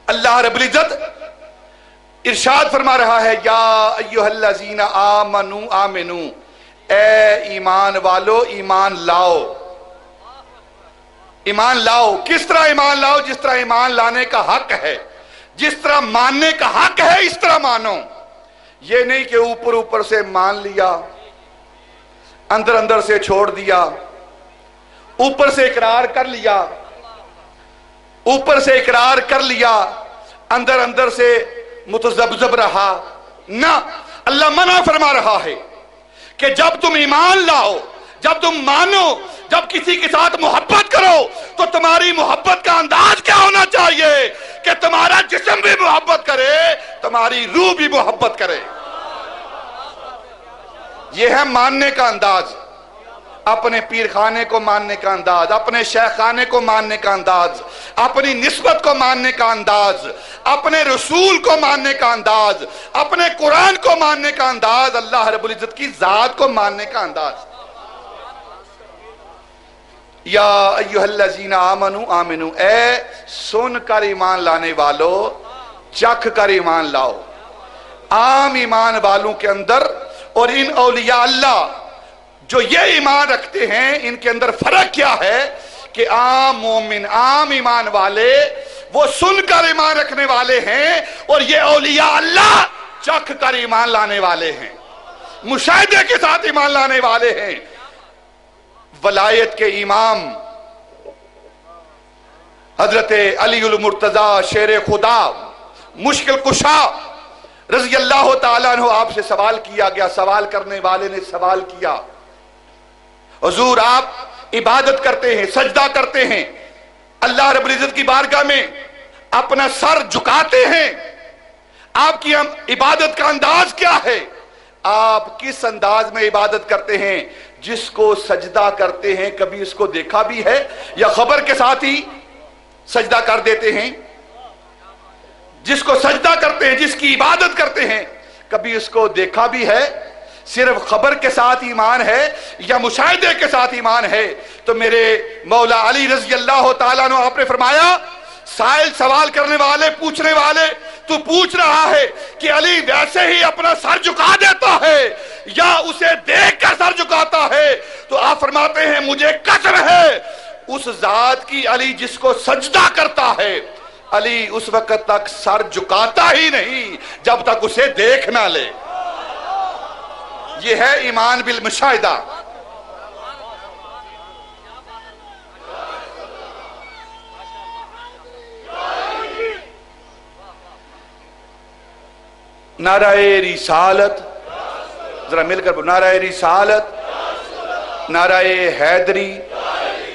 اللہ رب العزت ارشاد فرما رہا ہے یا ایھا الذین آمنو آمنو، اے ایمان والو ایمان لاؤ، ایمان لاؤ۔ کس طرح ایمان لاؤ؟ جس طرح ایمان لانے کا حق ہے، جس طرح ماننے کا حق ہے اس طرح مانو۔ یہ نہیں کہ اوپر اوپر سے مان لیا، اندر اندر سے چھوڑ دیا، اوپر سے اقرار کر لیا، اوپر سے اقرار کر لیا، اندر اندر سے متذبذب رہا۔ نہ، اللہ منع فرما رہا ہے کہ جب تم ایمان لاؤ، جب تم مانو، جب کسی کے ساتھ محبت کرو تو تمہاری محبت کا انداز کیا ہونا چاہیے کہ تمہارا جسم بھی محبت کرے، تمہاری روح بھی محبت کرے۔ یہ ہے ماننے کا انداز، اپنے پیر خانے کو ماننے کا انداز، اپنے شیخ خانے کو ماننے کا انداز، اپنی نسبت کو ماننے کا انداز، اپنے رسول کو ماننے کا انداز، اپنے قرآن کو ماننے کا انداز، اللہ رب العزت کی ذات کو ماننے کا انداز۔ یا ایھا الذین آمنو آمنو، اے سن کر ایمان لانے والو چکھ کر ایمان لاؤ۔ عام ایمان والوں کے اندر اور ان اولیاء اللہ جو یہ ایمان رکھتے ہیں، ان کے اندر فرق کیا ہے کہ عام مومن، عام ایمان والے وہ سن کر ایمان رکھنے والے ہیں، اور یہ اولیاء اللہ چکھ کر ایمان لانے والے ہیں، مشاہدے کے ساتھ ایمان لانے والے ہیں۔ ولایت کے امام حضرت علی المرتضی شیر خدا مشکل کشا رضی اللہ تعالیٰ عنہ، آپ سے سوال کیا گیا، سوال کرنے والے نے سوال کیا، حضور آپ عبادت کرتے ہیں، سجدہ کرتے ہیں، اللہ رب العزت کی بارگاہ میں اپنا سر جھکاتے ہیں، آپ کی عبادت کا انداز کیا ہے؟ آپ کس انداز میں عبادت کرتے ہیں؟ جس کو سجدہ کرتے ہیں کبھی اس کو دیکھا بھی ہے یا خبر کے ساتھ ہی سجدہ کر دیتے ہیں؟ جس کو سجدہ کرتے ہیں، جس کی عبادت کرتے ہیں، کبھی اس کو دیکھا بھی ہے؟ صرف خبر کے ساتھ ایمان ہے یا مشاہدے کے ساتھ ایمان ہے؟ تو میرے مولا علی رضی اللہ تعالیٰ عنہ آپ نے فرمایا، سائل سوال کرنے والے، پوچھنے والے، تو پوچھ رہا ہے کہ علی ویسے ہی اپنا سر جھکا دیتا ہے یا اسے دیکھ کر سر جھکاتا ہے؟ تو آپ فرماتے ہیں مجھے قسم ہے اس ذات کی علی جس کو سجدہ کرتا ہے، علی اس وقت تک سر جھکاتا ہی نہیں جب تک اسے دیکھ نہ لے۔ یہ ہے ایمان بالمشاہدہ۔ نعرہ رسالت، ذرا مل کر نعرہ رسالت، نعرہ حیدری،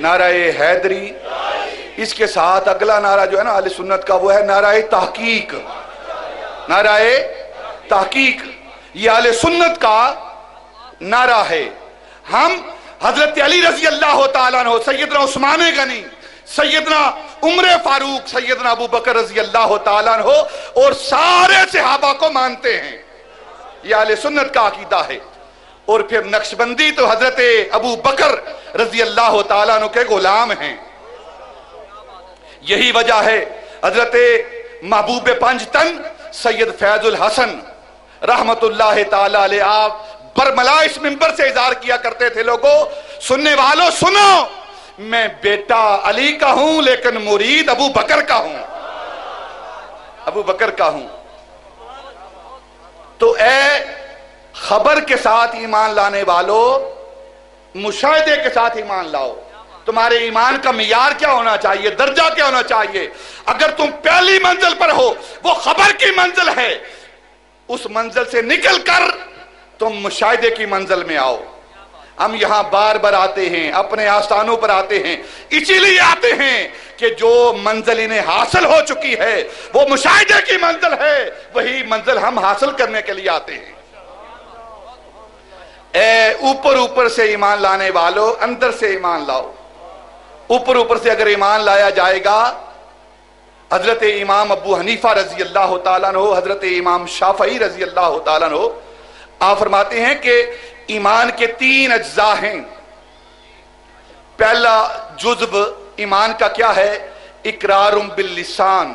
نعرہ حیدری۔ اس کے ساتھ اگلا نعرہ جو ہے نا اہل سنت کا، وہ ہے نعرہ تحقیق، نعرہ تحقیق۔ یہ اہل سنت کا نعرہ ہے۔ ہم حضرت علی رضی اللہ تعالیٰ عنہ، سیدنا عثمان غنی، سیدنا عمر فاروق، سیدنا ابو بکر رضی اللہ تعالیٰ عنہ اور سارے صحابہ کو مانتے ہیں، یہ اہل سنت کا عقیدہ ہے۔ اور پھر نقشبندی تو حضرت ابو بکر رضی اللہ تعالیٰ عنہ کے غلام ہیں۔ یہی وجہ ہے حضرت محبوب پنجتن سید فیض الحسن رحمت اللہ تعالیٰ علیہ، آپ برملا اس منبر سے اظہار کیا کرتے تھے، لوگوں سننے والوں سنو، میں بیٹا علی کا ہوں لیکن مرید ابو بکر کا ہوں، ابو بکر کا ہوں۔ تو اے خبر کے ساتھ ایمان لانے والوں، مشاہدے کے ساتھ ایمان لاؤ۔ تمہارے ایمان کا معیار کیا ہونا چاہیے، درجہ کیا ہونا چاہیے؟ اگر تم پہلی منزل پر ہو، وہ خبر کی منزل ہے، اس منزل سے نکل کر تم مشاہدے کی منزل میں آؤ۔ ہم یہاں بار بار آتے ہیں، اپنے آستانوں پر آتے ہیں، اسی لیے آتے ہیں کہ جو منزل انہیں حاصل ہو چکی ہے وہ مشاہدے کی منزل ہے، وہی منزل ہم حاصل کرنے کے لیے آتے ہیں۔ اے اوپر اوپر سے ایمان لانے والو، اندر سے ایمان لاؤ۔ اوپر اوپر سے اگر ایمان لایا جائے گا، حضرت امام ابو حنیفہ رضی اللہ تعالیٰ عنہ، حضرت امام شافعی رضی اللہ تعالیٰ عنہ، آپ فرماتے ہیں کہ ایمان کے 3 اجزاء ہیں۔ پہلا جزو ایمان کا کیا ہے؟ اقرار باللسان،